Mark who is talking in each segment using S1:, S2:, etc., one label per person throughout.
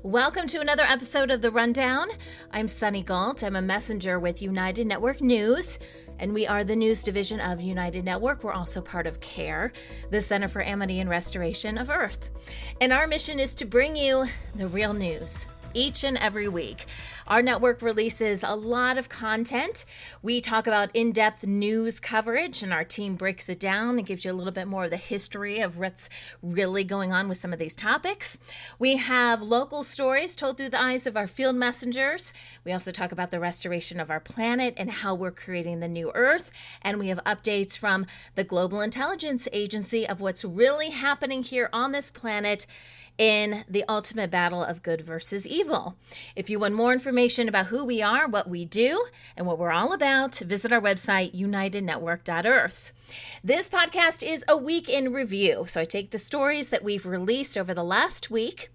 S1: Welcome to another episode of The Rundown. I'm Sunny Galt. I'm a messenger with United Network News, and we are the news division of United Network. We're also part of CARE, the Center for Amity and Restoration of Earth. And our mission is to bring you the real news each and every week. Our network releases a lot of content. We talk about in-depth news coverage, and our team breaks it down and gives you a little bit more of the history of what's really going on with some of these topics. We have local stories told through the eyes of our field messengers. We also talk about the restoration of our planet and how we're creating the new Earth. And we have updates from the Global Intelligence Agency of what's really happening here on this planet in the ultimate battle of good versus evil. If you want more information about who we are, what we do, and what we're all about, visit our website, unitednetwork.earth. This podcast is a week in review. So I take the stories that we've released over the last week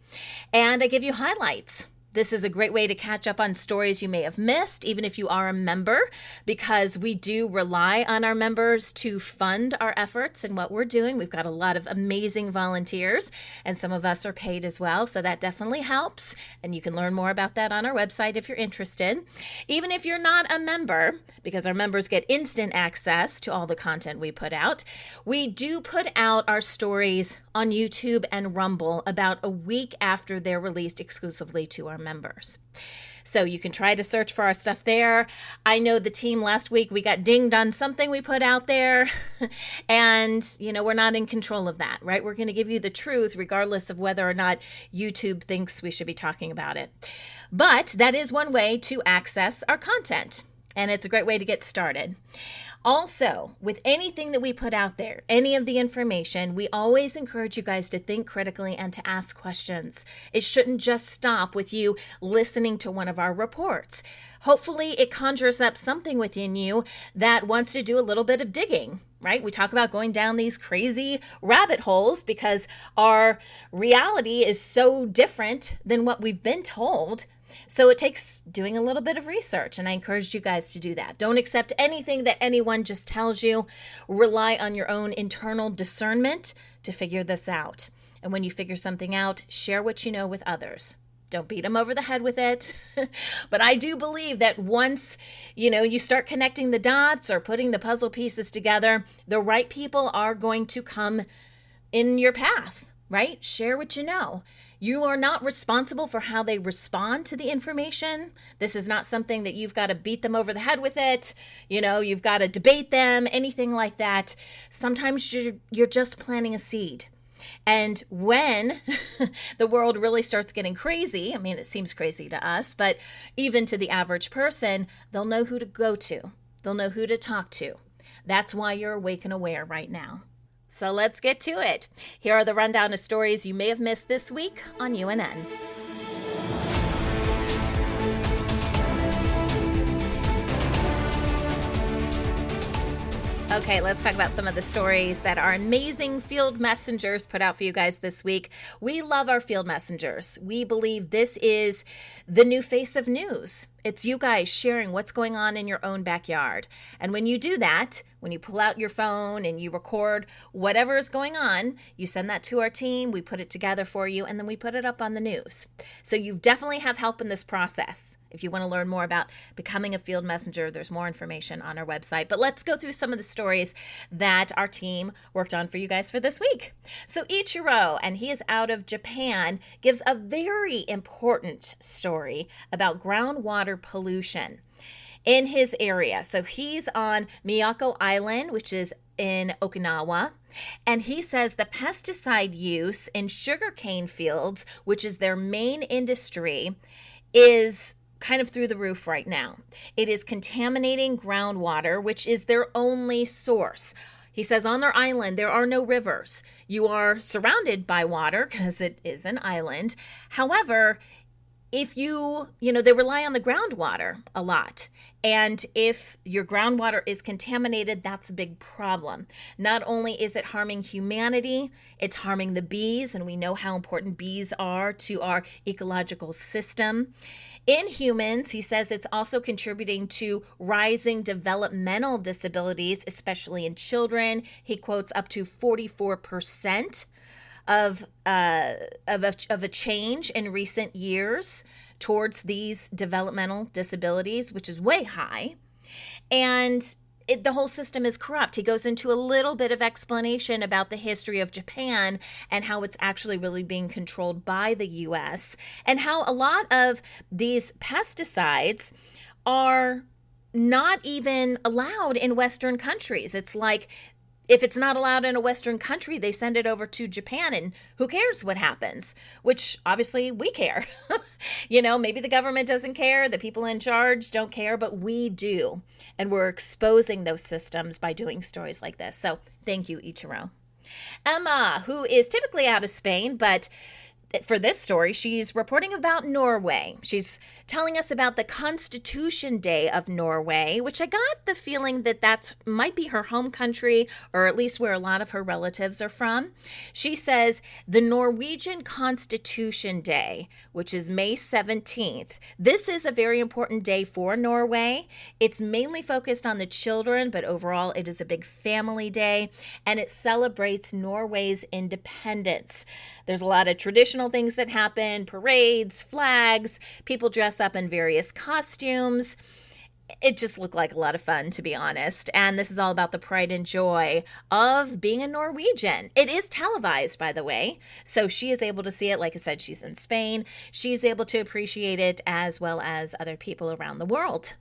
S1: and I give you highlights. This is a great way to catch up on stories you may have missed, even if you are a member, because we do rely on our members to fund our efforts and what we're doing. We've got a lot of amazing volunteers, and some of us are paid as well, so that definitely helps. And you can learn more about that on our website if you're interested. Even if you're not a member, because our members get instant access to all the content we put out, we do put out our stories on YouTube and Rumble about a week after they're released exclusively to our members. So you can try to search for our stuff there. I know the team last week, we got dinged on something we put out there. And, we're not in control of that, right? We're going to give you the truth regardless of whether or not YouTube thinks we should be talking about it. But that is one way to access our content. And it's a great way to get started. Also, with anything that we put out there, any of the information, we always encourage you guys to think critically and to ask questions. It shouldn't just stop with you listening to one of our reports. Hopefully, it conjures up something within you that wants to do a little bit of digging, right? We talk about going down these crazy rabbit holes because our reality is so different than what we've been told. So it takes doing a little bit of research, and I encourage you guys to do that. Don't accept anything that anyone just tells you. Rely on your own internal discernment to figure this out. And when you figure something out, share what you know with others. Don't beat them over the head with it. But I do believe that once, you start connecting the dots or putting the puzzle pieces together, the right people are going to come in your path, right? Share what you know. You are not responsible for how they respond to the information. This is not something that you've got to beat them over the head with it. You've got to debate them, anything like that. Sometimes you're just planting a seed. And when the world really starts getting crazy, it seems crazy to us, but even to the average person, they'll know who to go to. They'll know who to talk to. That's why you're awake and aware right now. So let's get to it. Here are the rundown of stories you may have missed this week on UNN. Okay, let's talk about some of the stories that our amazing field messengers put out for you guys this week. We love our field messengers. We believe this is the new face of news. It's you guys sharing what's going on in your own backyard. And when you do that, when you pull out your phone and you record whatever is going on, you send that to our team, we put it together for you, and then we put it up on the news. So you definitely have help in this process. If you want to learn more about becoming a field messenger, there's more information on our website. But let's go through some of the stories that our team worked on for you guys for this week. So Ichiro, and he is out of Japan, gives a very important story about groundwater pollution in his area. So he's on Miyako Island, which is in Okinawa, and he says the pesticide use in sugarcane fields, which is their main industry, is kind of through the roof right now. It is contaminating groundwater, which is their only source. He says on their island, there are no rivers. You are surrounded by water because it is an island. However, if they rely on the groundwater a lot. And if your groundwater is contaminated, that's a big problem. Not only is it harming humanity, it's harming the bees, and we know how important bees are to our ecological system. In humans, he says it's also contributing to rising developmental disabilities, especially in children. He quotes up to 44% of a change in recent years towards these developmental disabilities, which is way high. And the whole system is corrupt. He goes into a little bit of explanation about the history of Japan and how it's actually really being controlled by the US, and how a lot of these pesticides are not even allowed in Western countries. It's like, if it's not allowed in a Western country, they send it over to Japan, and who cares what happens? Which obviously we care. Maybe the government doesn't care, the people in charge don't care, but we do. And we're exposing those systems by doing stories like this. So thank you, Ichiro. Emma, who is typically out of Spain, but for this story, she's reporting about Norway. She's telling us about the Constitution Day of Norway, which I got the feeling that might be her home country, or at least where a lot of her relatives are from. She says the Norwegian Constitution Day, which is May 17th. This is a very important day for Norway. It's mainly focused on the children, but overall it is a big family day, and it celebrates Norway's independence. There's a lot of traditional things that happen, parades, flags, people dress up in various costumes. It just looked like a lot of fun, to be honest. And this is all about the pride and joy of being a Norwegian. It is televised, by the way. So she is able to see it. Like I said, she's in Spain. She's able to appreciate it as well as other people around the world.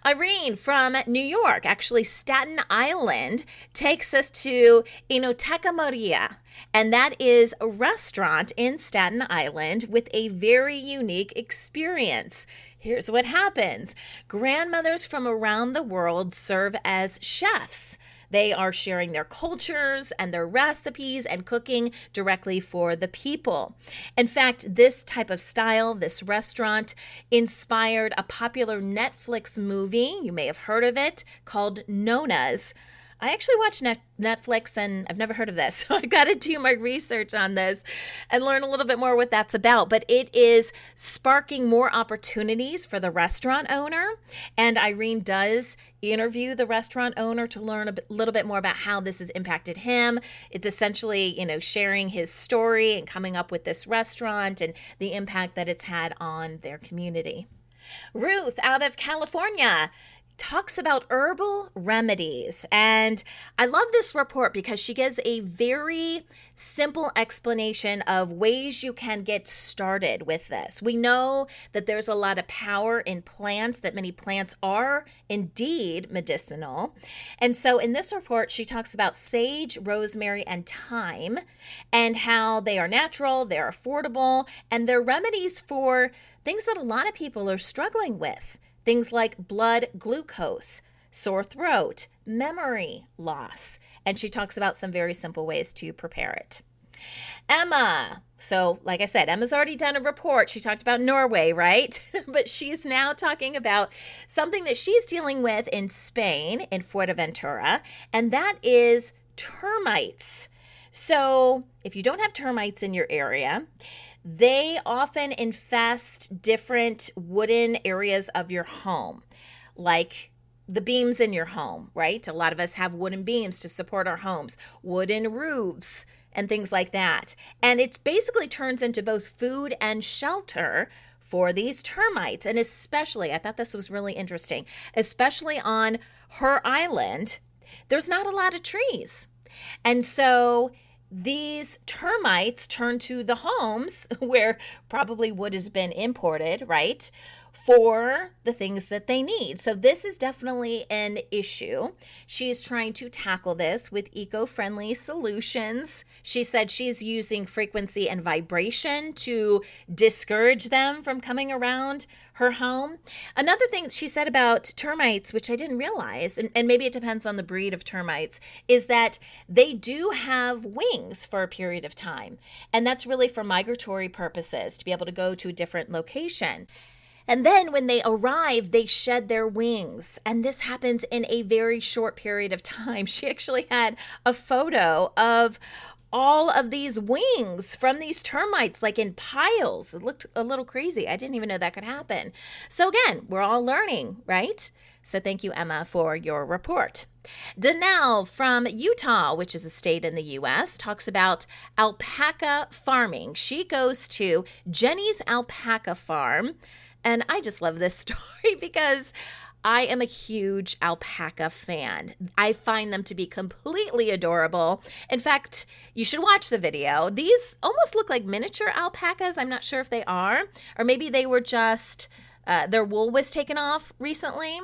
S1: Irene from New York, actually Staten Island, takes us to Enoteca Maria, and that is a restaurant in Staten Island with a very unique experience. Here's what happens. Grandmothers from around the world serve as chefs. They are sharing their cultures and their recipes and cooking directly for the people. In fact, this type of style, this restaurant, inspired a popular Netflix movie, you may have heard of it, called Nona's. I actually watched Netflix, and I've never heard of this, so I got to do my research on this and learn a little bit more what that's about. But it is sparking more opportunities for the restaurant owner, and Irene does interview the restaurant owner to learn a little bit more about how this has impacted him. It's essentially, sharing his story and coming up with this restaurant and the impact that it's had on their community. Ruth out of California talks about herbal remedies. And I love this report because she gives a very simple explanation of ways you can get started with this. We know that there's a lot of power in plants, that many plants are indeed medicinal. And so in this report, she talks about sage, rosemary, and thyme, and how they are natural, they're affordable, and they're remedies for things that a lot of people are struggling with. Things like blood glucose, sore throat, memory loss. And she talks about some very simple ways to prepare it. Emma. So, like I said, Emma's already done a report. She talked about Norway, right? But she's now talking about something that she's dealing with in Spain, in Fuerteventura, and that is termites. So, if you don't have termites in your area, they often infest different wooden areas of your home, like the beams in your home, right? A lot of us have wooden beams to support our homes, wooden roofs, and things like that. And it basically turns into both food and shelter for these termites. And especially, I thought this was really interesting, especially on her island, there's not a lot of trees. And so these termites turn to the homes where probably wood has been imported, right, for the things that they need. So this is definitely an issue. She's trying to tackle this with eco-friendly solutions. She said she's using frequency and vibration to discourage them from coming around her home. Another thing she said about termites, which I didn't realize, and maybe it depends on the breed of termites, is that they do have wings for a period of time. And that's really for migratory purposes, to be able to go to a different location. And then when they arrive, they shed their wings. And this happens in a very short period of time. She actually had a photo of all of these wings from these termites, like in piles. It looked a little crazy. I didn't even know that could happen. So again, we're all learning, right? So thank you, Emma, for your report. Danelle from Utah, which is a state in the U.S., talks about alpaca farming. She goes to Jenny's Alpaca Farm, and I just love this story because I am a huge alpaca fan. I find them to be completely adorable. In fact, you should watch the video. These almost look like miniature alpacas. I'm not sure if they are, or maybe they were just, their wool was taken off recently.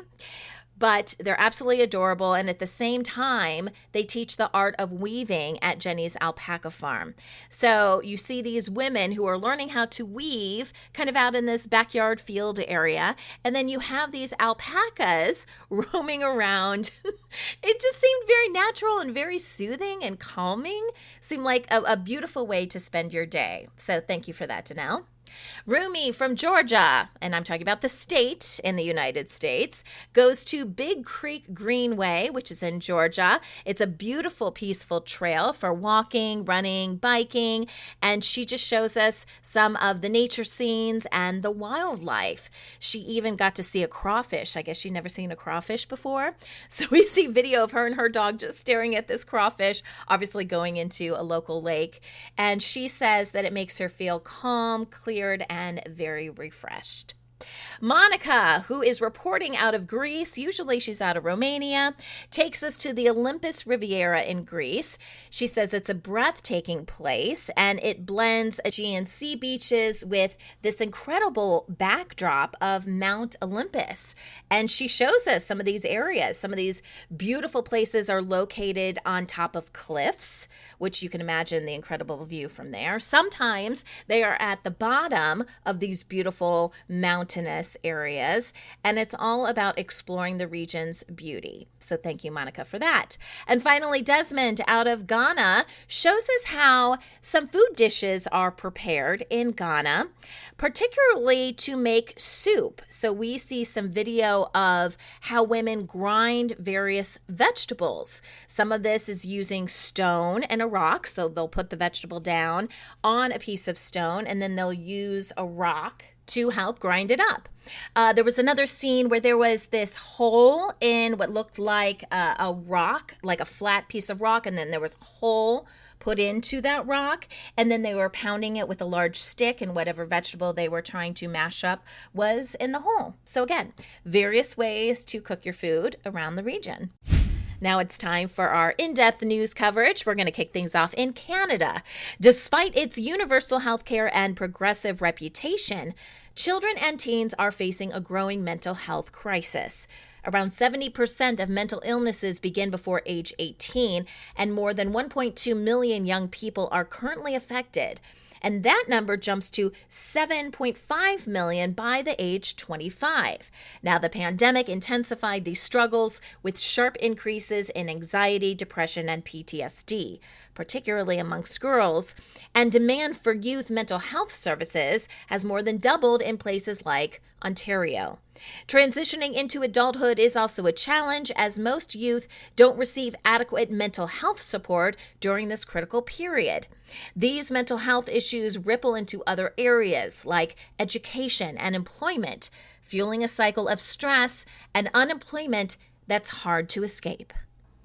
S1: But they're absolutely adorable. And at the same time, they teach the art of weaving at Jenny's Alpaca Farm. So you see these women who are learning how to weave kind of out in this backyard field area. And then you have these alpacas roaming around. It just seemed very natural and very soothing and calming. Seemed like a beautiful way to spend your day. So thank you for that, Danelle. Rumi from Georgia, and I'm talking about the state in the United States, goes to Big Creek Greenway, which is in Georgia. It's a beautiful, peaceful trail for walking, running, biking, and she just shows us some of the nature scenes and the wildlife. She even got to see a crawfish. I guess she'd never seen a crawfish before. So we see video of her and her dog just staring at this crawfish, obviously going into a local lake. And she says that it makes her feel calm, clear, and very refreshed. Monica, who is reporting out of Greece, usually she's out of Romania, takes us to the Olympus Riviera in Greece. She says it's a breathtaking place and it blends Aegean sea beaches with this incredible backdrop of Mount Olympus. And she shows us some of these areas. Some of these beautiful places are located on top of cliffs, which you can imagine the incredible view from there. Sometimes they are at the bottom of these beautiful mountainous areas, and it's all about exploring the region's beauty. So thank you, Monica, for that. And finally, Desmond out of Ghana shows us how some food dishes are prepared in Ghana, particularly to make soup. So we see some video of how women grind various vegetables. Some of this is using stone and a rock. So they'll put the vegetable down on a piece of stone, and then they'll use a rock to help grind it up. There was another scene where there was this hole in what looked like a rock, like a flat piece of rock, and then there was a hole put into that rock, and then they were pounding it with a large stick, and whatever vegetable they were trying to mash up was in the hole. So again, various ways to cook your food around the region. Now it's time for our in-depth news coverage. We're going to kick things off in Canada. Despite its universal healthcare and progressive reputation, children and teens are facing a growing mental health crisis. Around 70% of mental illnesses begin before age 18, and more than 1.2 million young people are currently affected. And that number jumps to 7.5 million by the age 25. Now, the pandemic intensified these struggles with sharp increases in anxiety, depression, and PTSD, particularly amongst girls. And demand for youth mental health services has more than doubled in places like Ontario. Transitioning into adulthood is also a challenge, as most youth don't receive adequate mental health support during this critical period. These mental health issues ripple into other areas like education and employment, fueling a cycle of stress and unemployment that's hard to escape.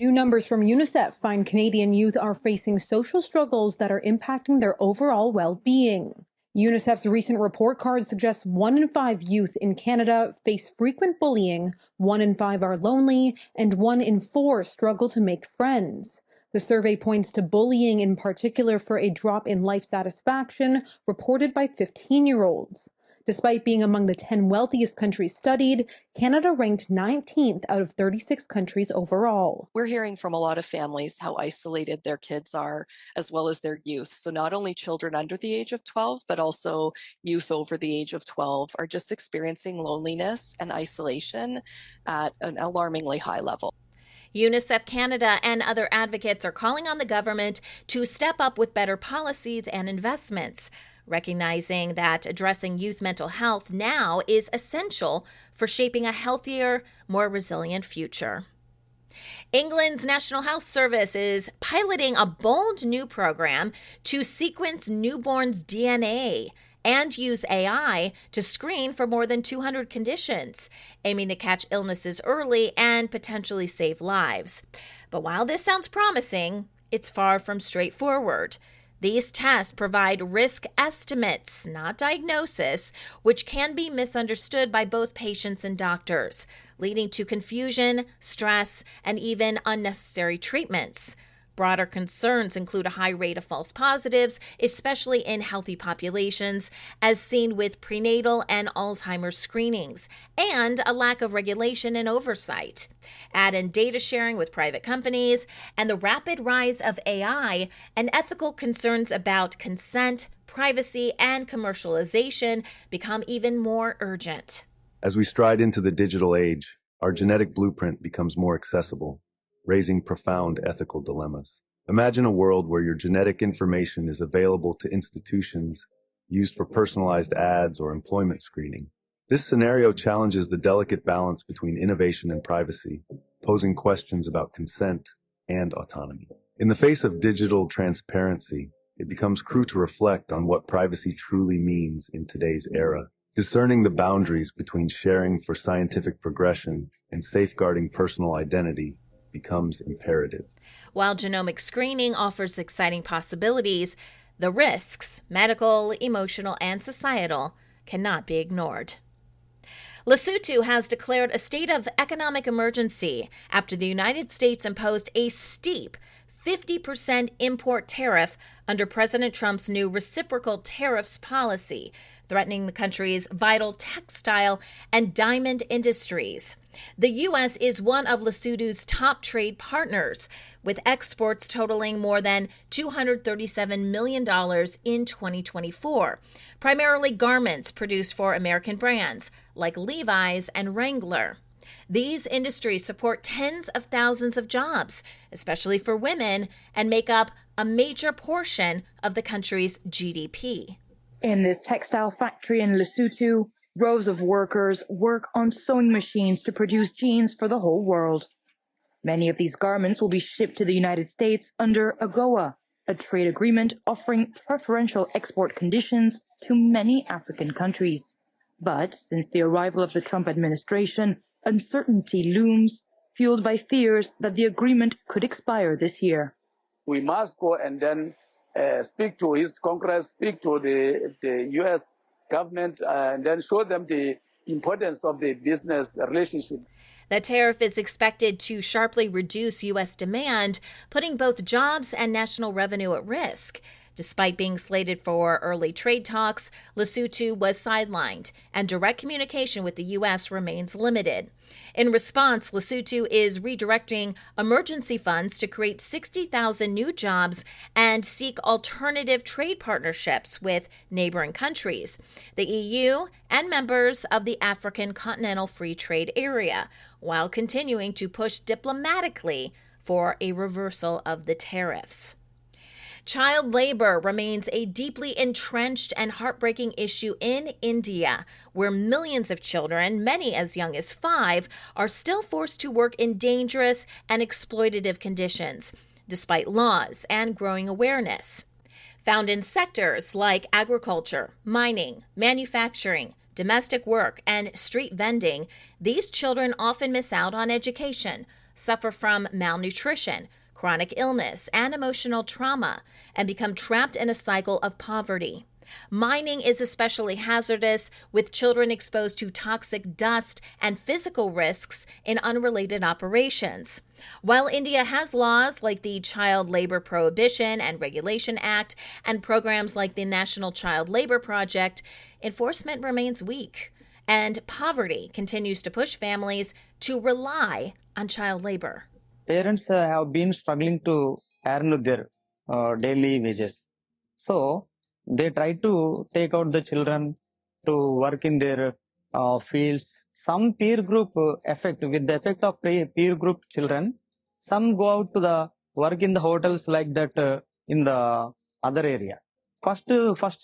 S2: New numbers from UNICEF find Canadian youth are facing social struggles that are impacting their overall well-being. UNICEF's recent report card suggests 1 in 5 youth in Canada face frequent bullying, 1 in 5 are lonely, and 1 in 4 struggle to make friends. The survey points to bullying in particular for a drop in life satisfaction reported by 15-year-olds. Despite being among the 10 wealthiest countries studied, Canada ranked 19th out of 36 countries overall.
S3: We're hearing from a lot of families how isolated their kids are, as well as their youth. So not only children under the age of 12, but also youth over the age of 12 are just experiencing loneliness and isolation at an alarmingly high level.
S1: UNICEF Canada and other advocates are calling on the government to step up with better policies and investments, recognizing that addressing youth mental health now is essential for shaping a healthier, more resilient future. England's National Health Service is piloting a bold new program to sequence newborns' DNA and use AI to screen for more than 200 conditions, aiming to catch illnesses early and potentially save lives. But while this sounds promising, it's far from straightforward. These tests provide risk estimates, not diagnosis, which can be misunderstood by both patients and doctors, leading to confusion, stress, and even unnecessary treatments. Broader concerns include a high rate of false positives, especially in healthy populations, as seen with prenatal and Alzheimer's screenings, and a lack of regulation and oversight. Add in data sharing with private companies and the rapid rise of AI, and ethical concerns about consent, privacy, and commercialization become even more urgent.
S4: As we stride into the digital age, our genetic blueprint becomes more accessible, raising profound ethical dilemmas. Imagine a world where your genetic information is available to institutions used for personalized ads or employment screening. This scenario challenges the delicate balance between innovation and privacy, posing questions about consent and autonomy. In the face of digital transparency, it becomes crucial to reflect on what privacy truly means in today's era. Discerning the boundaries between sharing for scientific progression and safeguarding personal identity becomes imperative.
S1: While genomic screening offers exciting possibilities, the risks, medical, emotional, and societal, cannot be ignored. Lesotho has declared a state of economic emergency after the United States imposed a steep 50% import tariff under President Trump's new reciprocal tariffs policy, threatening the country's vital textile and diamond industries. The U.S. is one of Lesotho's top trade partners, with exports totaling more than $237 million in 2024, primarily garments produced for American brands like Levi's and Wrangler. These industries support tens of thousands of jobs, especially for women, and make up a major portion of the country's GDP.
S5: In this textile factory in Lesotho, rows of workers work on sewing machines to produce jeans for the whole world. Many of these garments will be shipped to the United States under AGOA, a trade agreement offering preferential export conditions to many African countries. But since the arrival of the Trump administration, uncertainty looms, fueled by fears that the agreement could expire this year.
S6: We must go and then speak to his Congress, speak to the U.S. government, and then show them the importance of the business relationship.
S1: The tariff is expected to sharply reduce U.S. demand, putting both jobs and national revenue at risk. Despite being slated for early trade talks, Lesotho was sidelined, and direct communication with the U.S. remains limited. In response, Lesotho is redirecting emergency funds to create 60,000 new jobs and seek alternative trade partnerships with neighboring countries, the EU, and members of the African Continental Free Trade Area, while continuing to push diplomatically for a reversal of the tariffs. Child labor remains a deeply entrenched and heartbreaking issue in India, where millions of children, many as young as 5, are still forced to work in dangerous and exploitative conditions, despite laws and growing awareness. Found in sectors like agriculture, mining, manufacturing, domestic work, and street vending, these children often miss out on education, suffer from malnutrition, chronic illness, and emotional trauma, and become trapped in a cycle of poverty. Mining is especially hazardous, with children exposed to toxic dust and physical risks in unrelated operations. While India has laws like the Child Labor Prohibition and Regulation Act and programs like the National Child Labor Project, enforcement remains weak, and poverty continues to push families to rely on child labor.
S7: Parents have been struggling to earn their daily wages. So they try to take out the children to work in their fields. Some peer group effect, with the effect of peer group children, some go out to the work in the hotels like that in the other area. First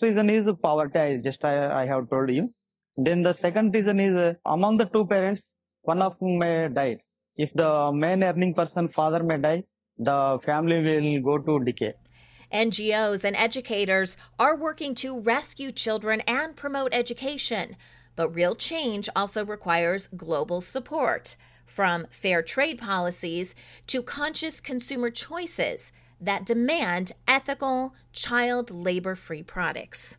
S7: reason is poverty, I have told you. Then the second reason is among the two parents, one of whom may die. If the main earning person, father, may die, the family will go to decay.
S1: NGOs and educators are working to rescue children and promote education, but real change also requires global support, from fair trade policies to conscious consumer choices that demand ethical, child labor-free products.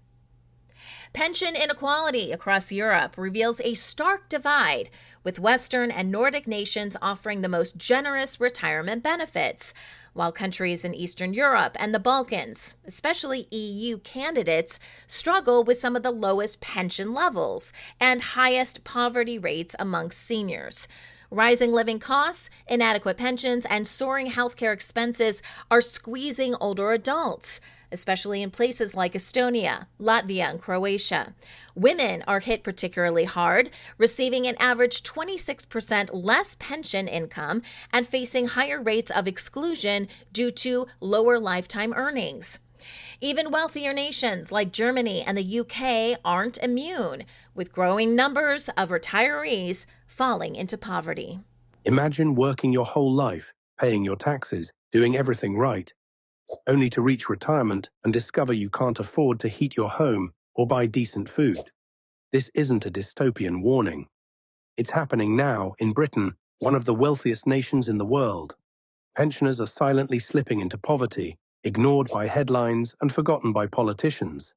S1: Pension inequality across Europe reveals a stark divide, with Western and Nordic nations offering the most generous retirement benefits, while countries in Eastern Europe and the Balkans, especially EU candidates, struggle with some of the lowest pension levels and highest poverty rates amongst seniors. Rising living costs, inadequate pensions, and soaring healthcare expenses are squeezing older adults, especially in places like Estonia, Latvia, and Croatia. Women are hit particularly hard, receiving an average 26% less pension income and facing higher rates of exclusion due to lower lifetime earnings. Even wealthier nations like Germany and the UK aren't immune, with growing numbers of retirees falling into poverty.
S8: Imagine working your whole life, paying your taxes, doing everything right, only to reach retirement and discover you can't afford to heat your home or buy decent food. This isn't a dystopian warning. It's happening now in Britain, one of the wealthiest nations in the world. Pensioners are silently slipping into poverty, ignored by headlines and forgotten by politicians.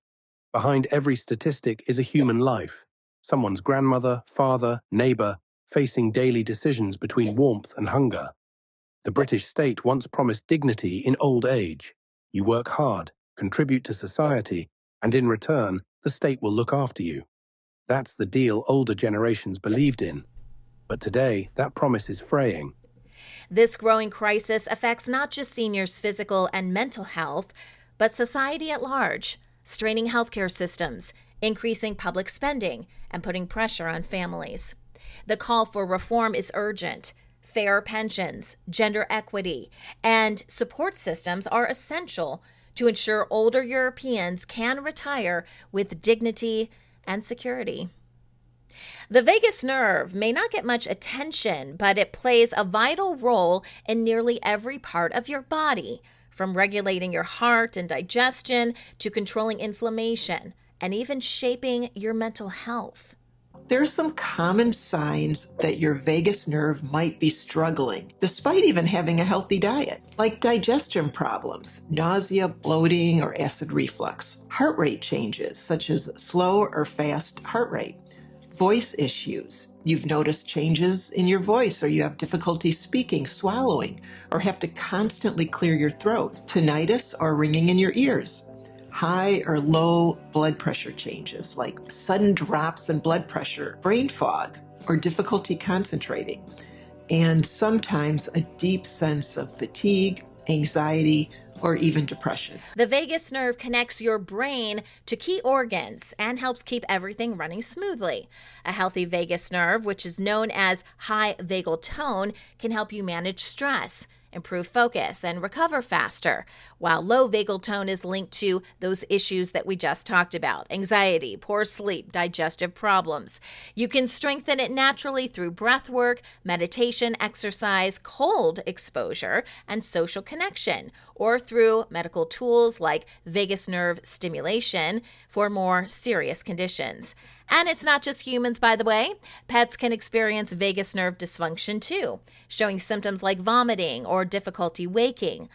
S8: Behind every statistic is a human life, someone's grandmother, father, neighbor, facing daily decisions between warmth and hunger. The British state once promised dignity in old age. You work hard, contribute to society, and in return, the state will look after you. That's the deal older generations believed in. But today, that promise is fraying.
S1: This growing crisis affects not just seniors' physical and mental health, but society at large, straining healthcare systems, increasing public spending, and putting pressure on families. The call for reform is urgent. Fair pensions, gender equity, and support systems are essential to ensure older Europeans can retire with dignity and security. The vagus nerve may not get much attention, but it plays a vital role in nearly every part of your body, from regulating your heart and digestion to controlling inflammation and even shaping your mental health.
S9: There are some common signs that your vagus nerve might be struggling, despite even having a healthy diet, like digestion problems, nausea, bloating, or acid reflux, heart rate changes, such as slow or fast heart rate, voice issues. You've noticed changes in your voice, or you have difficulty speaking, swallowing, or have to constantly clear your throat, tinnitus or ringing in your ears. High or low blood pressure changes like sudden drops in blood pressure, brain fog, or difficulty concentrating, and sometimes a deep sense of fatigue, anxiety, or even depression.
S1: The vagus nerve connects your brain to key organs and helps keep everything running smoothly. A healthy vagus nerve, which is known as high vagal tone, can help you manage stress, improve focus, and recover faster, while low vagal tone is linked to those issues that we just talked about: anxiety, poor sleep, digestive problems. You can strengthen it naturally through breath work, meditation, exercise, cold exposure, and social connection, or through medical tools like vagus nerve stimulation for more serious conditions. And it's not just humans, by the way. Pets can experience vagus nerve dysfunction too, showing symptoms like vomiting or difficulty waking.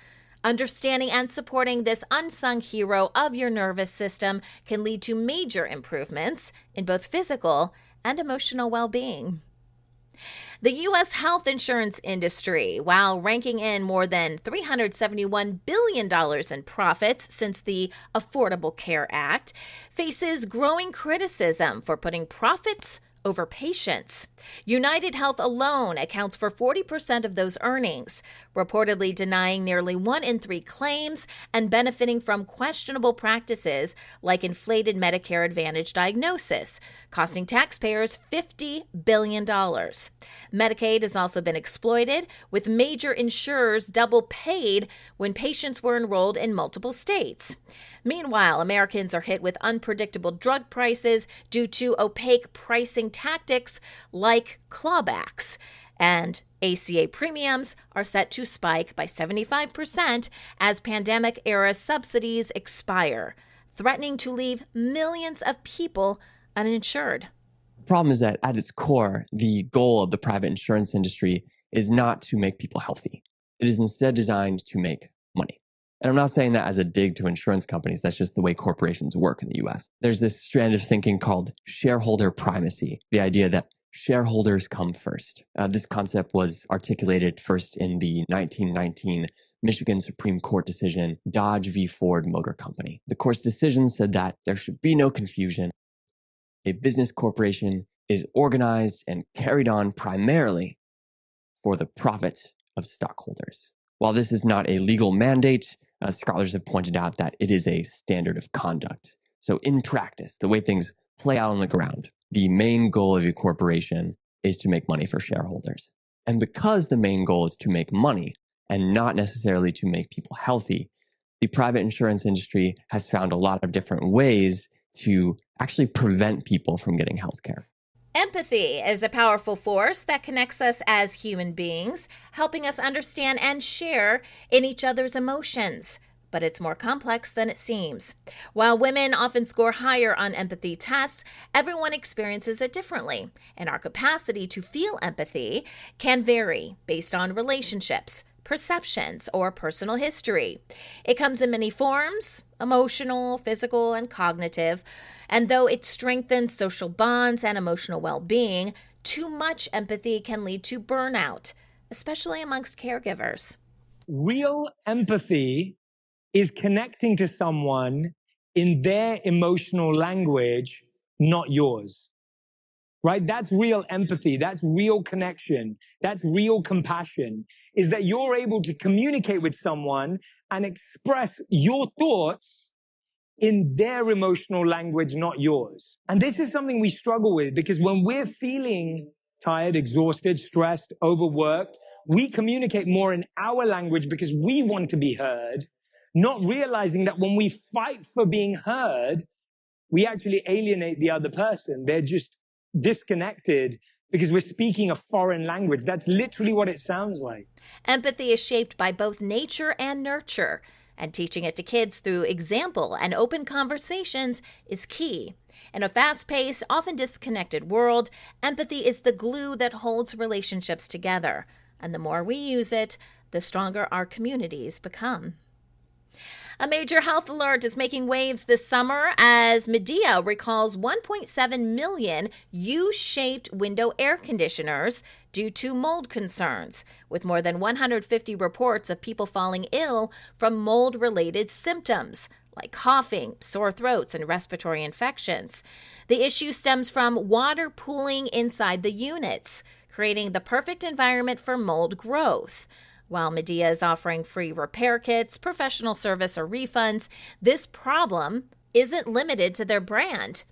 S1: Understanding and supporting this unsung hero of your nervous system can lead to major improvements in both physical and emotional well-being. The U.S. health insurance industry, while ranking in more than $371 billion in profits since the Affordable Care Act, faces growing criticism for putting profits over patients. United Health alone accounts for 40% of those earnings, reportedly denying nearly 1 in 3 claims and benefiting from questionable practices like inflated Medicare Advantage diagnosis, costing taxpayers $50 billion. Medicaid has also been exploited, with major insurers double paid when patients were enrolled in multiple states. Meanwhile, Americans are hit with unpredictable drug prices due to opaque pricing tactics like clawbacks. And ACA premiums are set to spike by 75% as pandemic-era subsidies expire, threatening to leave millions of people uninsured.
S10: The problem is that at its core, the goal of the private insurance industry is not to make people healthy. It is instead designed to make money. And I'm not saying that as a dig to insurance companies. That's just the way corporations work in the US. There's this strand of thinking called shareholder primacy, the idea that shareholders come first. This concept was articulated first in the 1919 Michigan Supreme Court decision, Dodge v. Ford Motor Company. The court's decision said that there should be no confusion. A business corporation is organized and carried on primarily for the profit of stockholders. While this is not a legal mandate, scholars have pointed out that it is a standard of conduct. So in practice, the way things play out on the ground, the main goal of a corporation is to make money for shareholders. And because the main goal is to make money and not necessarily to make people healthy, the private insurance industry has found a lot of different ways to actually prevent people from getting health care.
S1: Empathy is a powerful force that connects us as human beings, helping us understand and share in each other's emotions. But it's more complex than it seems. While women often score higher on empathy tests, everyone experiences it differently, and our capacity to feel empathy can vary based on relationships, perceptions, or personal history. It comes in many forms: emotional, physical, and cognitive. And though it strengthens social bonds and emotional well-being, too much empathy can lead to burnout, especially amongst caregivers.
S11: Real empathy is connecting to someone in their emotional language, not yours. Right? That's real empathy. That's real connection. That's real compassion, is that you're able to communicate with someone and express your thoughts in their emotional language, not yours. And this is something we struggle with, because when we're feeling tired, exhausted, stressed, overworked, we communicate more in our language because we want to be heard, not realizing that when we fight for being heard, we actually alienate the other person. They're just disconnected because we're speaking a foreign language. That's literally what it sounds like.
S1: Empathy is shaped by both nature and nurture, and teaching it to kids through example and open conversations is key. In a fast-paced, often disconnected world, empathy is the glue that holds relationships together. And the more we use it, the stronger our communities become. A major health alert is making waves this summer as Medea recalls 1.7 million U-shaped window air conditioners due to mold concerns, with more than 150 reports of people falling ill from mold-related symptoms, like coughing, sore throats, and respiratory infections. The issue stems from water pooling inside the units, creating the perfect environment for mold growth. While Medea is offering free repair kits, professional service, or refunds, this problem isn't limited to their brand.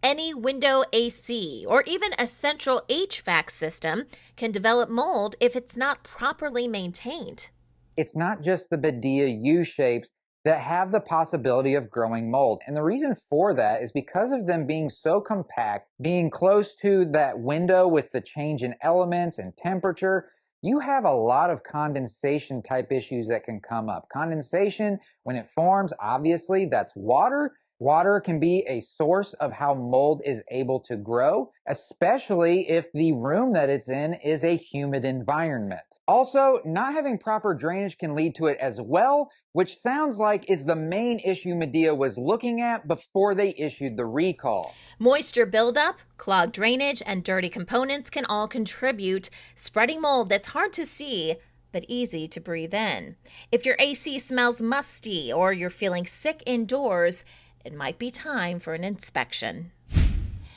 S1: Any window AC or even a central HVAC system can develop mold if it's not properly maintained.
S12: It's not just the Medea U-shapes that have the possibility of growing mold. And the reason for that is because of them being so compact, being close to that window with the change in elements and temperature, you have a lot of condensation type issues that can come up. Condensation, when it forms, obviously that's water. Water can be a source of how mold is able to grow, especially if the room that it's in is a humid environment. Also, not having proper drainage can lead to it as well, which sounds like is the main issue Medea was looking at before they issued the recall.
S1: Moisture buildup, clogged drainage, and dirty components can all contribute, spreading mold that's hard to see but easy to breathe in. If your AC smells musty or you're feeling sick indoors, it might be time for an inspection.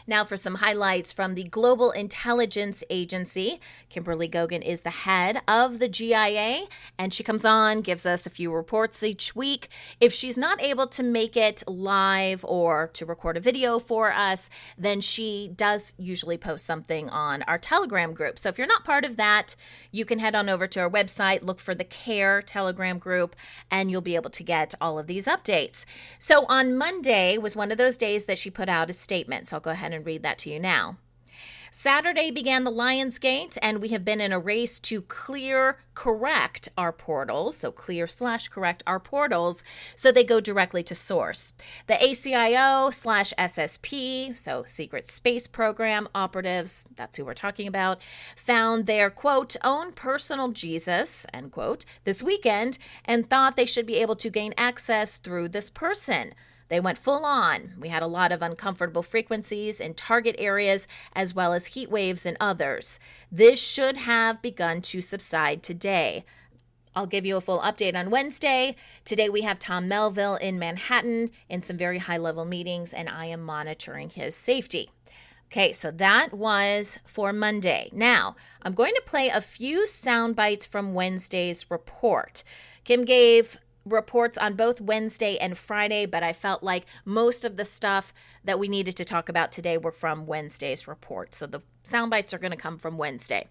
S1: Now for some highlights from the Global Intelligence Agency. Kimberly Gogan is the head of the GIA, and she comes on, gives us a few reports each week. If she's not able to make it live or to record a video for us, then she does usually post something on our Telegram group. So if you're not part of that, you can head on over to our website, look for the CARE Telegram group, and you'll be able to get all of these updates. So on Monday was one of those days that she put out a statement. So I'll go ahead and read that to you now. Saturday began the Lionsgate, and we have been in a race to correct our portals, so clear/correct our portals, so they go directly to source. The ACIO/SSP, so Secret Space Program operatives, that's who we're talking about, found their, quote, own personal Jesus, end quote, this weekend, and thought they should be able to gain access through this person. They went full on. We had a lot of uncomfortable frequencies in target areas, as well as heat waves in others. This should have begun to subside today. I'll give you a full update on Wednesday. Today we have Tom Melville in Manhattan in some very high-level meetings, and I am monitoring his safety. Okay, so that was for Monday. Now, I'm going to play a few sound bites from Wednesday's report. Kim gave reports on both Wednesday and Friday, but I felt like most of the stuff that we needed to talk about today were from Wednesday's report. So the sound bites are going to come from Wednesday.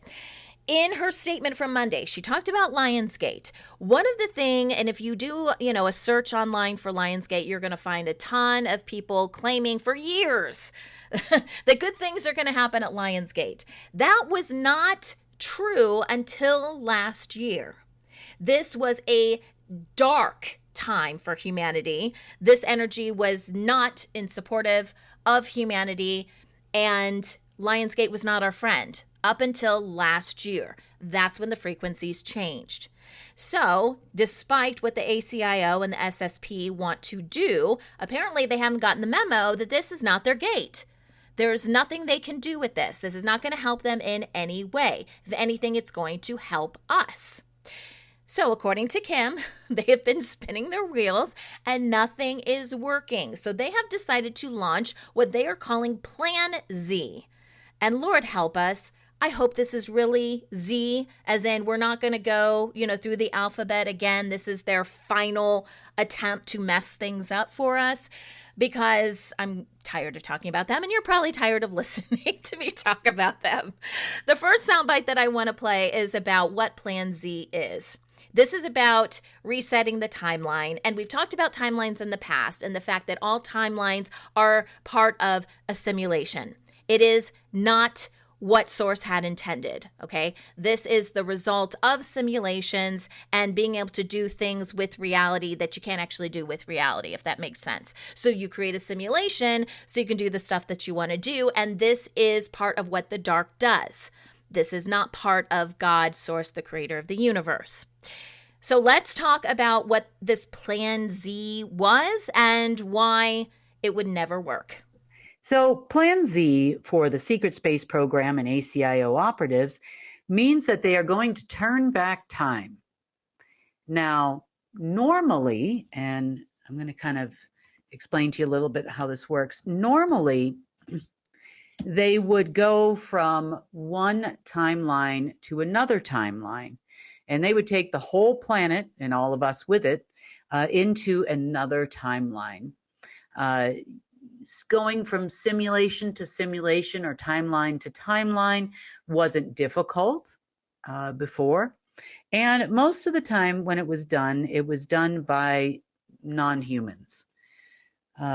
S1: In her statement from Monday, she talked about Lionsgate. One of the things, and if you do, a search online for Lionsgate, you're going to find a ton of people claiming for years that good things are going to happen at Lionsgate. That was not true until last year. This was a dark time for humanity. This energy was not in supportive of humanity, and Lionsgate was not our friend up until last year. That's when the frequencies changed. So, despite what the ACIO and the SSP want to do, apparently they haven't gotten the memo that this is not their gate. There's nothing they can do with this. This is not going to help them in any way. If anything, it's going to help us. So according to Kim, they have been spinning their wheels and nothing is working. So they have decided to launch what they are calling Plan Z. And Lord help us, I hope this is really Z, as in we're not going to go, through the alphabet again. This is their final attempt to mess things up for us, because I'm tired of talking about them, and you're probably tired of listening to me talk about them. The first soundbite that I want to play is about what Plan Z is. This is about resetting the timeline, and we've talked about timelines in the past and the fact that all timelines are part of a simulation. It is not what source had intended, okay? This is the result of simulations and being able to do things with reality that you can't actually do with reality, if that makes sense. So you create a simulation so you can do the stuff that you want to do, and this is part of what the dark does. This is not part of God, source, the creator of the universe. So let's talk about what this Plan Z was and why it would never work.
S13: So Plan Z for the Secret Space Program and ACIO operatives means that they are going to turn back time. Now, normally, and I'm going to kind of explain to you a little bit how this works. Normally, they would go from one timeline to another timeline, and they would take the whole planet and all of us with it into another timeline. Going from simulation to simulation or timeline to timeline wasn't difficult before. And most of the time when it was done by non-humans.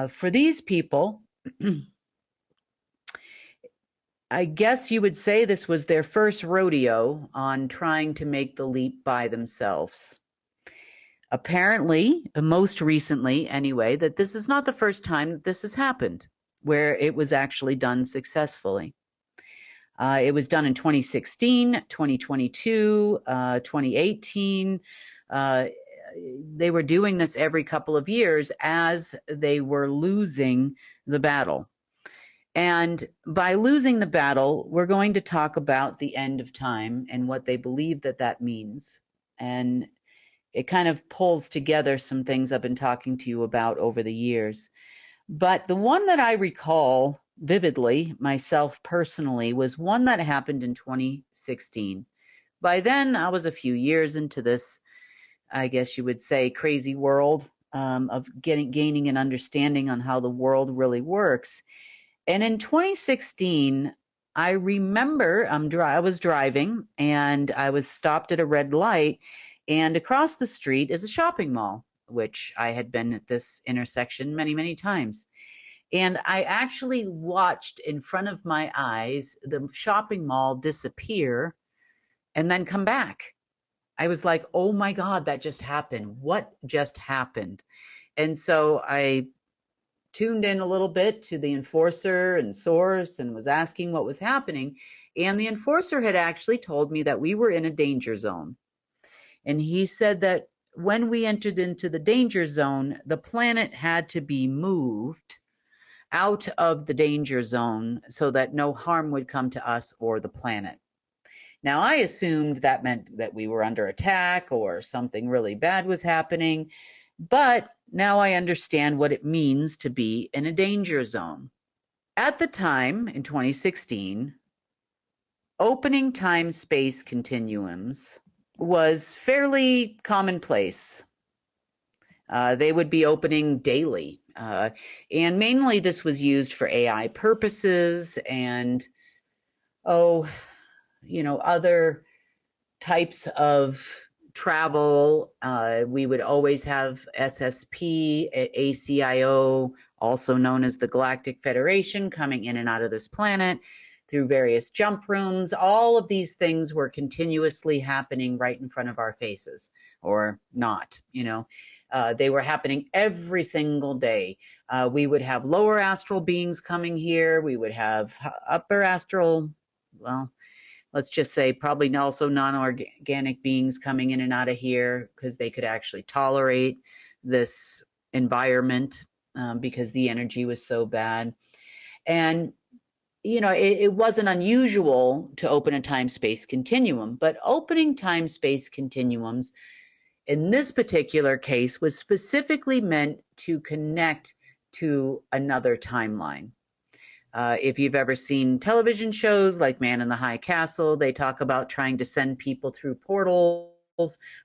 S13: For these people, I guess you would say this was their first rodeo on trying to make the leap by themselves. Apparently, most recently anyway, that this is not the first time that this has happened, where it was actually done successfully. It was done in 2016, 2022, 2018. They were doing this every couple of years as they were losing the battle. And by losing the battle, we're going to talk about the end of time and what they believe that that means. And it kind of pulls together some things I've been talking to you about over the years. But the one that I recall vividly, myself personally, was one that happened in 2016. By then, I was a few years into this, I guess you would say, crazy world of gaining an understanding on how the world really works. And in 2016, I remember I was driving and I was stopped at a red light, and across the street is a shopping mall, which I had been at this intersection many, many times. And I actually watched in front of my eyes the shopping mall disappear and then come back. I was like, oh my God, that just happened. What just happened? And so I tuned in a little bit to the enforcer and source and was asking what was happening. And the enforcer had actually told me that we were in a danger zone. And he said that when we entered into the danger zone, the planet had to be moved out of the danger zone so that no harm would come to us or the planet. Now, I assumed that meant that we were under attack or something really bad was happening, but now I understand what it means to be in a danger zone. At the time, in 2016, opening time-space continuums was fairly commonplace. They would be opening daily. And mainly this was used for AI purposes and, other types of travel. We would always have SSP, ACIO, also known as the Galactic Federation, coming in and out of this planet through various jump rooms. All of these things were continuously happening right in front of our faces, or not, They were happening every single day. We would have lower astral beings coming here. We would have upper astral, let's just say probably also non-organic beings coming in and out of here because they could actually tolerate this environment because the energy was so bad. And, it wasn't unusual to open a time-space continuum, but opening time-space continuums in this particular case was specifically meant to connect to another timeline. If you've ever seen television shows like Man in the High Castle, they talk about trying to send people through portals.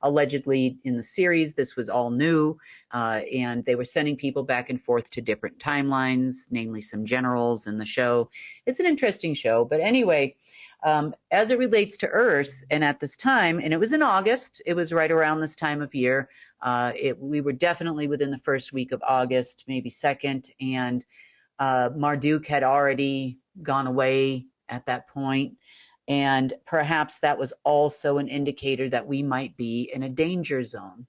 S13: Allegedly in the series, this was all new, and they were sending people back and forth to different timelines, namely some generals in the show. It's an interesting show, but anyway, as it relates to Earth, and at this time, and it was in August, it was right around this time of year, we were definitely within the first week of August, maybe second, and Marduk had already gone away at that point, and perhaps that was also an indicator that we might be in a danger zone.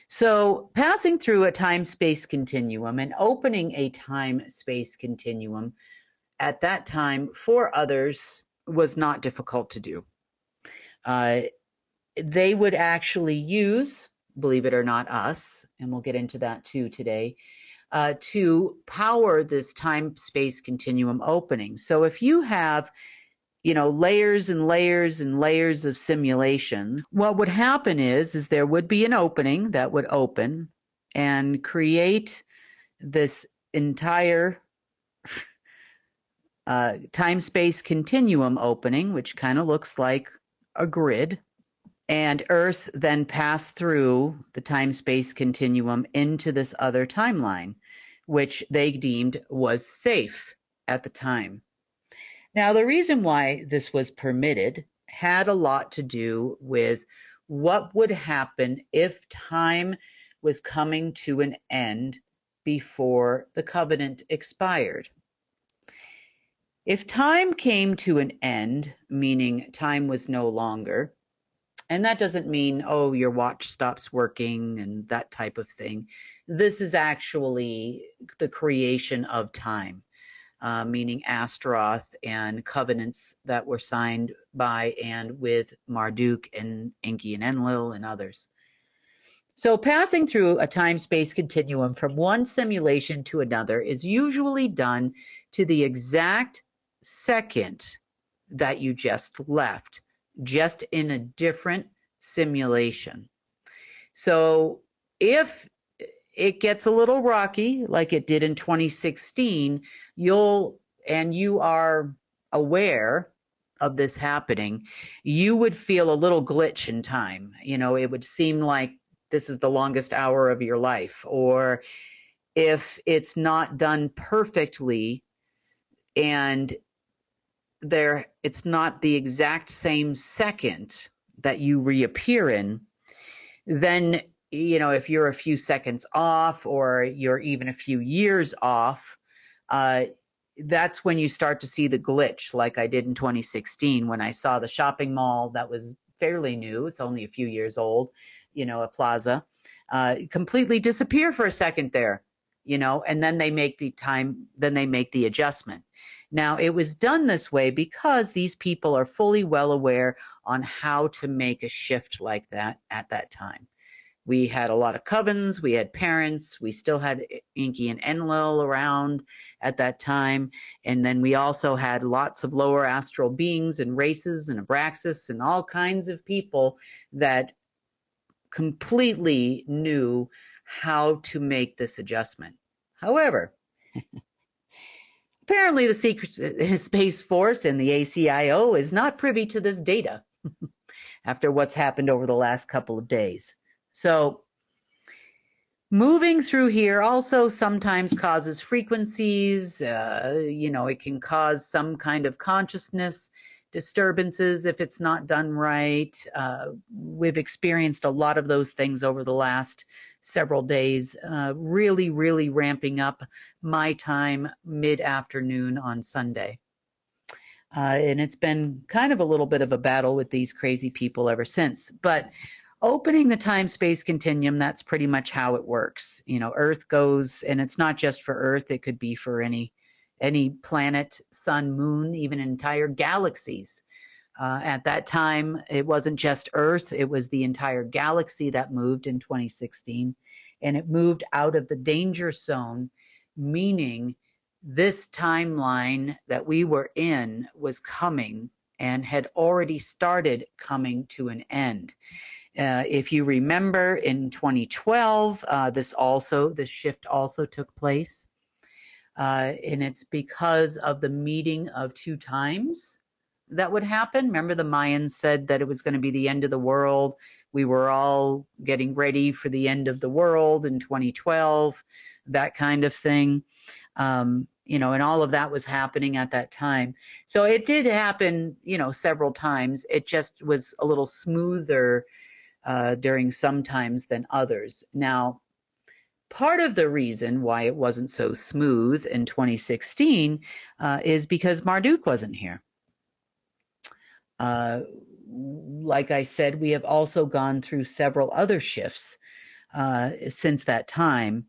S13: So passing through a time-space continuum and opening a time-space continuum at that time for others was not difficult to do. They would actually use, believe it or not, us, and we'll get into that too today, to power this time-space continuum opening. So if you have, layers and layers and layers of simulations, what would happen is there would be an opening that would open and create this entire time-space continuum opening, which kind of looks like a grid, and Earth then passed through the time-space continuum into this other timeline, which they deemed was safe at the time. Now, the reason why this was permitted had a lot to do with what would happen if time was coming to an end before the covenant expired. If time came to an end, meaning time was no longer, and that doesn't mean, your watch stops working and that type of thing. This is actually the creation of time. Meaning Astaroth and covenants that were signed by and with Marduk and Enki and Enlil and others. So passing through a time-space continuum from one simulation to another is usually done to the exact second that you just left, just in a different simulation. So if it gets a little rocky, like it did in 2016, you are aware of this happening, you would feel a little glitch in time. It would seem like this is the longest hour of your life. Or if it's not done perfectly and it's not the exact same second that you reappear in, then if you're a few seconds off or you're even a few years off, that's when you start to see the glitch, like I did in 2016 when I saw the shopping mall that was fairly new. It's only a few years old, a plaza, completely disappear for a second there, and then they make the adjustment. Now, it was done this way because these people are fully well aware on how to make a shift like that at that time. We had a lot of covens, we had parents, we still had Enki and Enlil around at that time, and then we also had lots of lower astral beings and races and Abraxas and all kinds of people that completely knew how to make this adjustment. However, apparently the Secret Space Force and the ACIO is not privy to this data after what's happened over the last couple of days. So moving through here also sometimes causes frequencies. It can cause some kind of consciousness disturbances if it's not done right. We've experienced a lot of those things over the last several days, really, really ramping up my time mid-afternoon on Sunday. And it's been kind of a little bit of a battle with these crazy people ever since. But opening the time-space continuum, that's pretty much how it works. Earth goes, and it's not just for Earth, it could be for any planet, sun, moon, even entire galaxies. At that time, it wasn't just Earth, it was the entire galaxy that moved in 2016, and it moved out of the danger zone, meaning this timeline that we were in was coming and had already started coming to an end. If you remember, in 2012, this shift also took place, and it's because of the meeting of two times that would happen. Remember, the Mayans said that it was going to be the end of the world. We were all getting ready for the end of the world in 2012, that kind of thing. And all of that was happening at that time. So it did happen, several times. It just was a little smoother during some times than others. Now, part of the reason why it wasn't so smooth in 2016 is because Marduk wasn't here. Like I said, we have also gone through several other shifts since that time,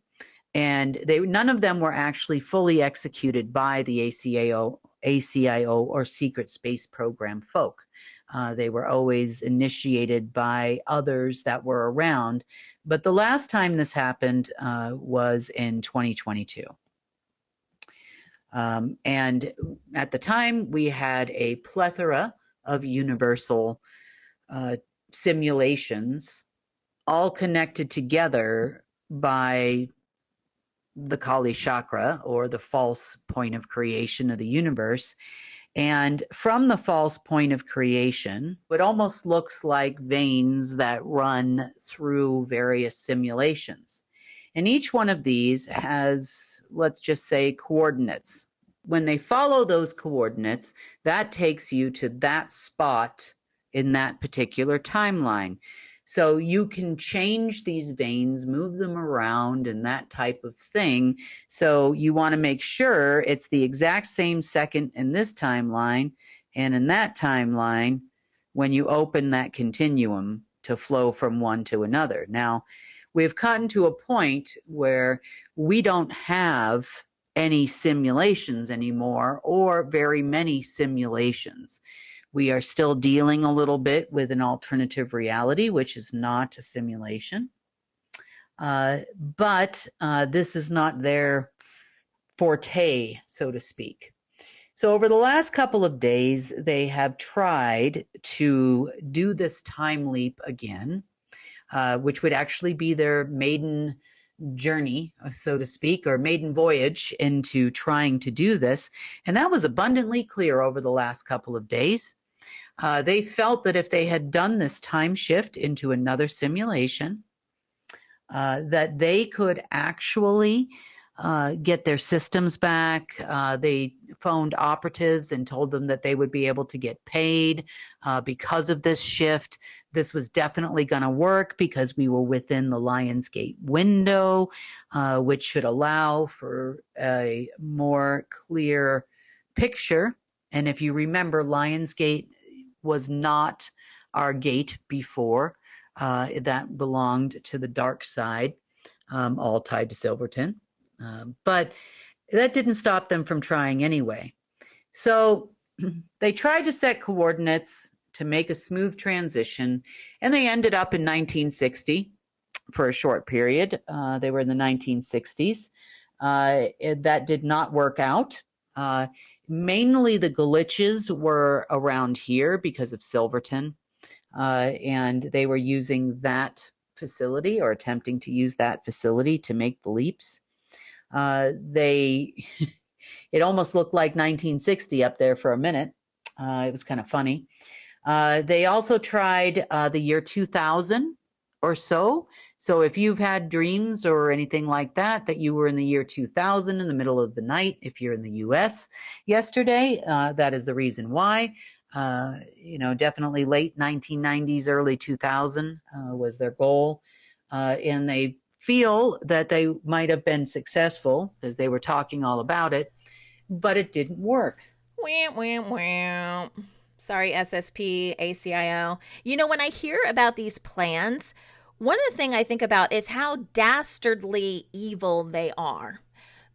S13: and none of them were actually fully executed by the ACIO or Secret Space Program folk. They were always initiated by others that were around, but the last time this happened was in 2022. And at the time, we had a plethora of universal simulations, all connected together by the Kali chakra, or the false point of creation of the universe. And from the false point of creation, it almost looks like veins that run through various simulations. And each one of these has, let's just say, coordinates. When they follow those coordinates, that takes you to that spot in that particular timeline. So you can change these veins, move them around, and that type of thing. So you want to make sure it's the exact same second in this timeline and in that timeline when you open that continuum to flow from one to another. Now, we've gotten to a point where we don't have any simulations anymore, or very many simulations. We are still dealing a little bit with an alternative reality, which is not a simulation. But this is not their forte, so to speak. So over the last couple of days, they have tried to do this time leap again, which would actually be their maiden journey, so to speak, or maiden voyage into trying to do this. And that was abundantly clear over the last couple of days. They felt that if they had done this time shift into another simulation, that they could actually get their systems back. They phoned operatives and told them that they would be able to get paid because of this shift. This was definitely going to work because we were within the Lionsgate window, which should allow for a more clear picture. And if you remember, Lionsgate was not our gate before. That belonged to the dark side, all tied to Silverton. But that didn't stop them from trying anyway. So they tried to set coordinates to make a smooth transition, and they ended up in 1960 for a short period. They were in the 1960s. That did not work out. Mainly the glitches were around here because of Silverton, and they were using that facility or attempting to use that facility to make the leaps. It almost looked like 1960 up there for a minute. It was kind of funny. They also tried the year 2000 or so. So if you've had dreams or anything like that, that you were in the year 2000 in the middle of the night, if you're in the US yesterday, that is the reason why. Definitely late 1990s, early 2000 was their goal. And they feel that they might have been successful because they were talking all about it, but it didn't work.
S1: Wah, wah, wah. Sorry, SSP, ACIO. When I hear about these plans, one of the things I think about is how dastardly evil they are.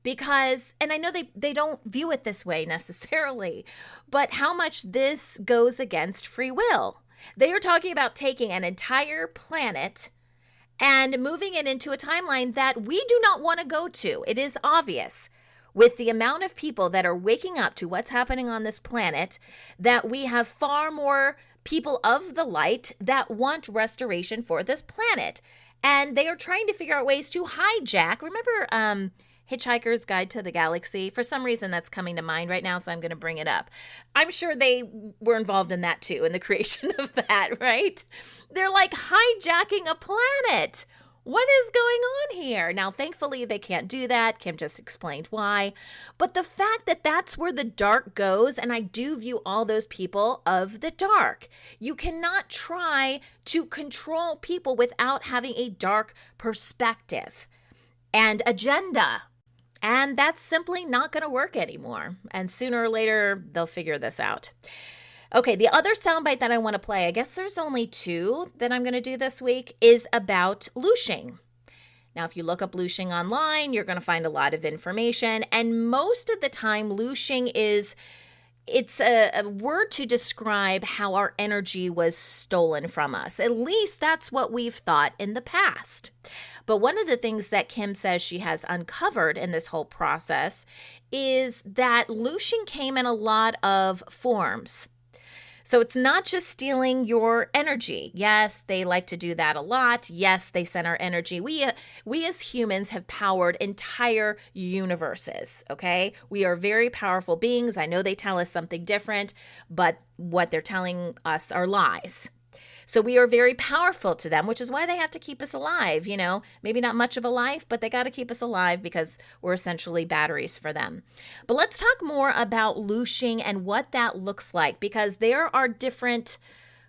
S1: Because, and I know they don't view it this way necessarily, but how much this goes against free will. They are talking about taking an entire planet and moving it into a timeline that we do not want to go to. It is obvious with the amount of people that are waking up to what's happening on this planet that we have far more people of the light that want restoration for this planet. And they are trying to figure out ways to hijack. Remember Hitchhiker's Guide to the Galaxy? For some reason that's coming to mind right now, so I'm going to bring it up. I'm sure they were involved in that too, in the creation of that, right? They're like hijacking a planet. What is going on here? Now, thankfully, they can't do that. Kim just explained why. But the fact that that's where the dark goes, and I do view all those people of the dark. You cannot try to control people without having a dark perspective and agenda. And that's simply not going to work anymore. And sooner or later, they'll figure this out. Okay, the other soundbite that I want to play, I guess there's only two that I'm going to do this week, is about looshing. Now, if you look up looshing online, you're going to find a lot of information. And most of the time, looshing it's a word to describe how our energy was stolen from us. At least that's what we've thought in the past. But one of the things that Kim says she has uncovered in this whole process is that looshing came in a lot of forms. So it's not just stealing your energy. Yes, they like to do that a lot. Yes, they send our energy. We as humans have powered entire universes, okay? We are very powerful beings. I know they tell us something different, but what they're telling us are lies. So we are very powerful to them, which is why they have to keep us alive, maybe not much of a life, but they got to keep us alive because we're essentially batteries for them. But let's talk more about looshing and what that looks like, because there are different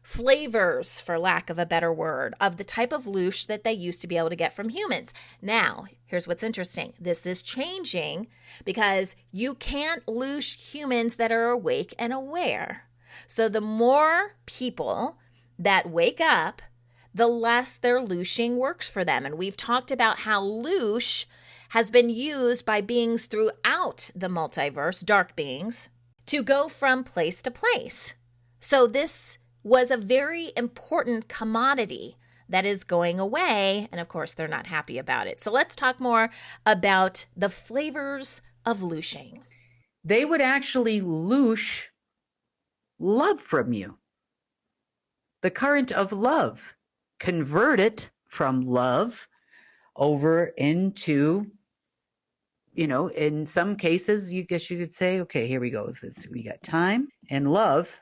S1: flavors, for lack of a better word, of the type of loosh that they used to be able to get from humans. Now, here's what's interesting. This is changing because you can't loosh humans that are awake and aware. So the more people that wake up, the less their looshing works for them. And we've talked about how loosh has been used by beings throughout the multiverse, dark beings, to go from place to place. So this was a very important commodity that is going away. And of course, they're not happy about it. So let's talk more about the flavors of looshing.
S13: They would actually loosh love from you. The current of love, convert it from love over into, in some cases, you could say, okay, here we go. We got time and love,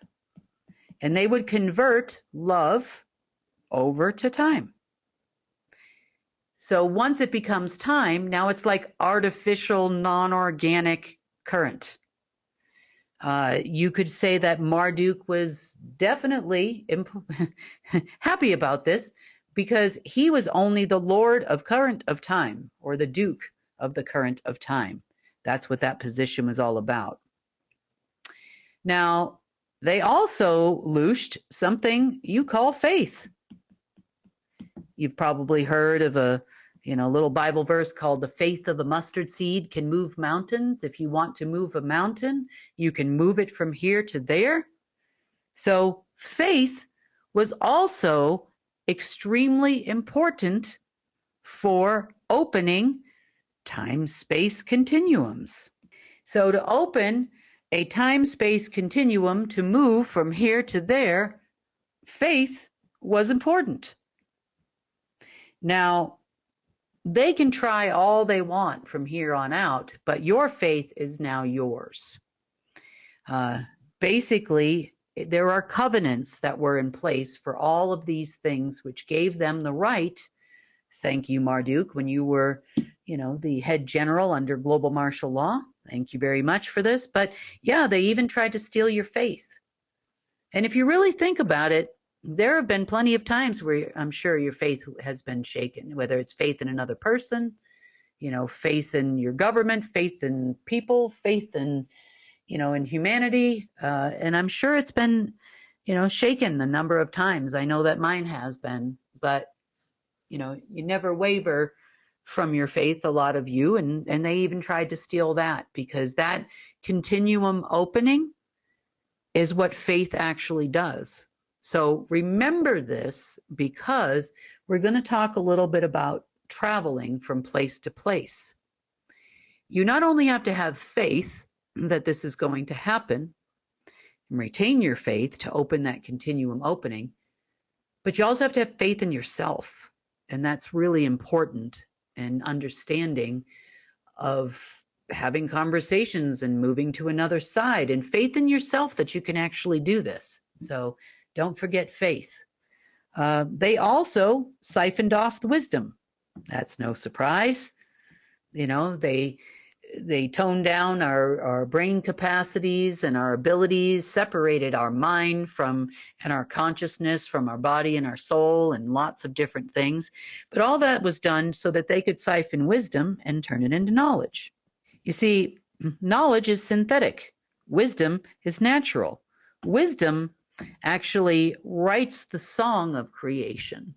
S13: and they would convert love over to time. So once it becomes time, now it's like artificial, non-organic current. You could say that Marduk was definitely happy about this because he was only the Lord of Current of Time, or the Duke of the Current of Time. That's what that position was all about. Now, they also looshed something you call faith. You've probably heard of a little Bible verse called the faith of a mustard seed can move mountains. If you want to move a mountain, you can move it from here to there. So faith was also extremely important for opening time-space continuums. So to open a time-space continuum to move from here to there, faith was important. Now, they can try all they want from here on out, but your faith is now yours. Basically, there are covenants that were in place for all of these things, which gave them the right. Thank you, Marduk, when you were, the head general under global martial law. Thank you very much for this. But yeah, they even tried to steal your faith. And if you really think about it, there have been plenty of times where I'm sure your faith has been shaken, whether it's faith in another person, faith in your government, faith in people, faith in, in humanity. And I'm sure it's been, shaken a number of times. I know that mine has been, but, you never waver from your faith, a lot of you. And they even tried to steal that, because that continuum opening is what faith actually does. So remember this, because we're going to talk a little bit about traveling from place to place. You not only have to have faith that this is going to happen and retain your faith to open that continuum opening, but you also have to have faith in yourself. And that's really important, and understanding of having conversations and moving to another side, and faith in yourself that you can actually do this. So don't forget faith. They also siphoned off the wisdom. That's no surprise. They toned down our brain capacities and our abilities, separated our mind and our consciousness from our body and our soul, and lots of different things. But all that was done so that they could siphon wisdom and turn it into knowledge. You see, knowledge is synthetic. Wisdom is natural. Wisdom actually writes the song of creation.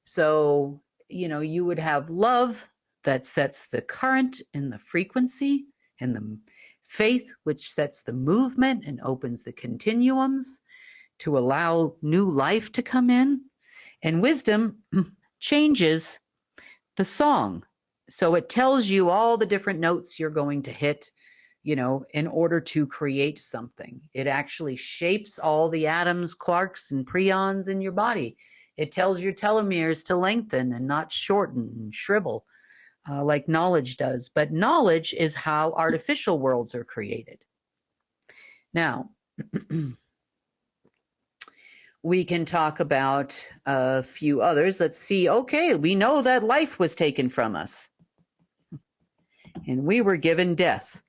S13: So, you would have love that sets the current in the frequency, and the faith which sets the movement and opens the continuums to allow new life to come in. And wisdom changes the song. So it tells you all the different notes you're going to hit, in order to create something. It actually shapes all the atoms, quarks, and preons in your body. It tells your telomeres to lengthen and not shorten and shrivel like knowledge does. But knowledge is how artificial worlds are created. Now, we can talk about a few others. Let's see. Okay, we know that life was taken from us, and we were given death.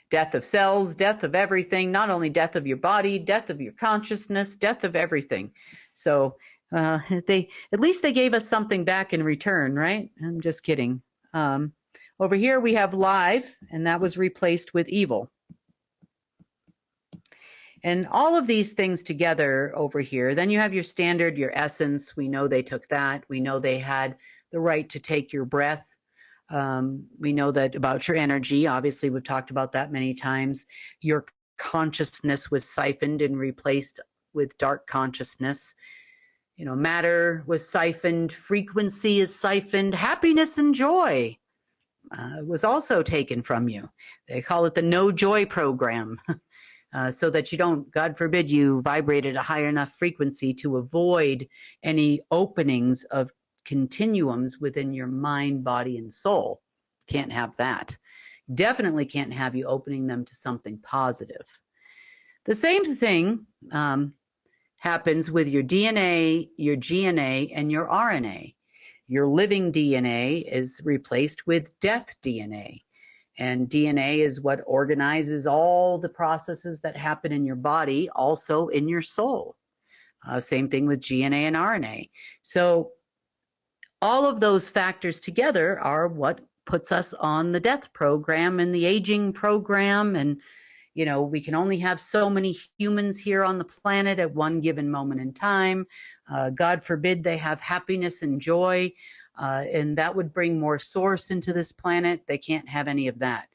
S13: Death of cells, death of everything, not only death of your body, death of your consciousness, death of everything. So at least they gave us something back in return, right? I'm just kidding. Over here we have live, and that was replaced with evil. And all of these things together over here. Then you have your standard, your essence. We know they took that. We know they had the right to take your breath. We know that about your energy. Obviously, we've talked about that many times. Your consciousness was siphoned and replaced with dark consciousness. Matter was siphoned. Frequency is siphoned. Happiness and joy was also taken from you. They call it the no joy program. So that you don't, God forbid, you vibrate at a high enough frequency to avoid any openings of continuums within your mind, body, and soul. Can't have that. Definitely can't have you opening them to something positive. The same thing happens with your DNA, your GNA, and your RNA. Your living DNA is replaced with death DNA. And DNA is what organizes all the processes that happen in your body, also in your soul. Same thing with GNA and RNA. So all of those factors together are what puts us on the death program and the aging program. And, you know, we can only have so many humans here on the planet at one given moment in time. God forbid they have happiness and joy. And that would bring more source into this planet. They can't have any of that.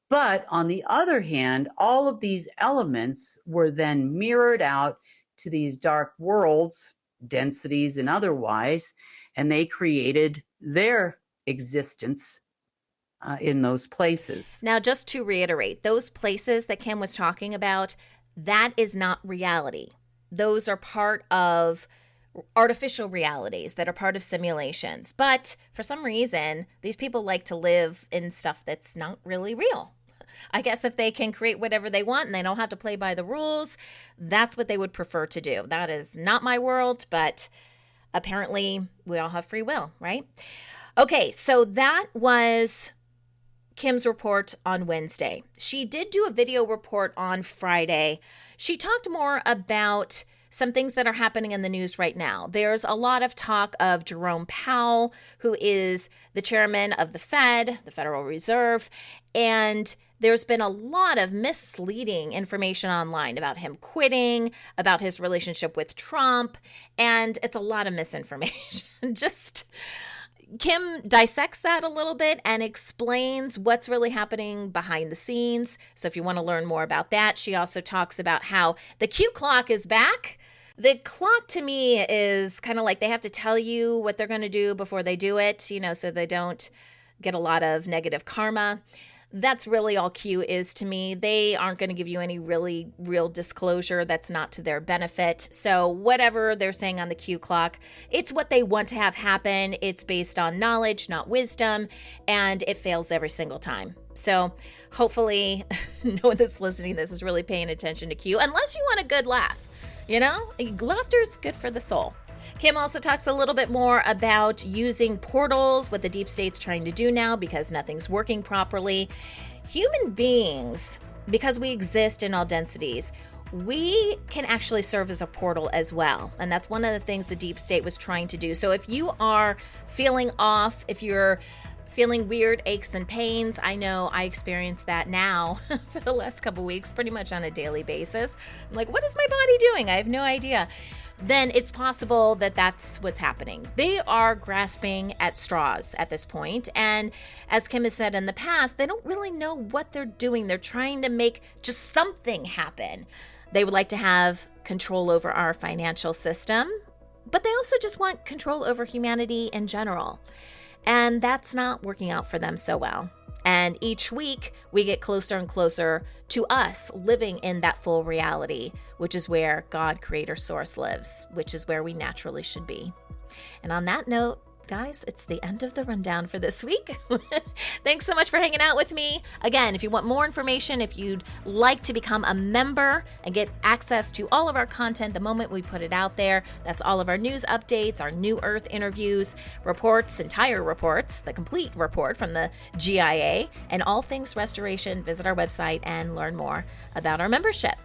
S13: But on the other hand, all of these elements were then mirrored out to these dark worlds, densities and otherwise, and they created their existence in those places.
S1: Now, just to reiterate, those places that Kim was talking about, that is not reality. Those are part of artificial realities that are part of simulations. But for some reason, these people like to live in stuff that's not really real. I guess if they can create whatever they want and they don't have to play by the rules, that's what they would prefer to do. That is not my world, but apparently we all have free will, right? Okay, so that was Kim's report on Wednesday. She did do a video report on Friday. She talked more about some things that are happening in the news right now. There's a lot of talk of Jerome Powell, who is the chairman of the Fed, the Federal Reserve, and there's been a lot of misleading information online about him quitting, about his relationship with Trump, and it's a lot of misinformation. Kim dissects that a little bit and explains what's really happening behind the scenes. So if you want to learn more about that, she also talks about how the Q clock is back. The clock to me is kind of like they have to tell you what they're going to do before they do it, you know, so they don't get a lot of negative karma. That's really all Q is to me. They aren't going to give you any really real disclosure that's not to their benefit. So whatever they're saying on the Q clock, it's what they want to have happen. It's based on knowledge, not wisdom, and it fails every single time. So hopefully no one that's listening to this is really paying attention to Q, unless you want a good laugh. You know, laughter's good for the soul. Kim also talks a little bit more about using portals, what the deep state's trying to do now because nothing's working properly. Human beings, because we exist in all densities, we can actually serve as a portal as well. And that's one of the things the deep state was trying to do. So if you are feeling off, if you're feeling weird aches and pains, I know I experience that now for the last couple weeks, pretty much on a daily basis. I'm like, what is my body doing? I have no idea. Then it's possible that that's what's happening. They are grasping at straws at this point. And as Kim has said in the past, they don't really know what they're doing. They're trying to make just something happen. They would like to have control over our financial system, but they also just want control over humanity in general. And that's not working out for them so well. And each week we get closer and closer to us living in that full reality, which is where God, Creator, Source lives, which is where we naturally should be. And on that note, guys, it's the end of the rundown for this week. Thanks so much for hanging out with me. Again, if you want more information, if you'd like to become a member and get access to all of our content the moment we put it out there, that's all of our news updates, our New Earth interviews, reports, entire reports, the complete report from the GIA, and all things restoration, visit our website and learn more about our membership.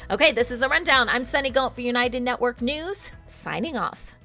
S1: Okay, this is The Rundown. I'm Sunny Galt for United Network News, signing off.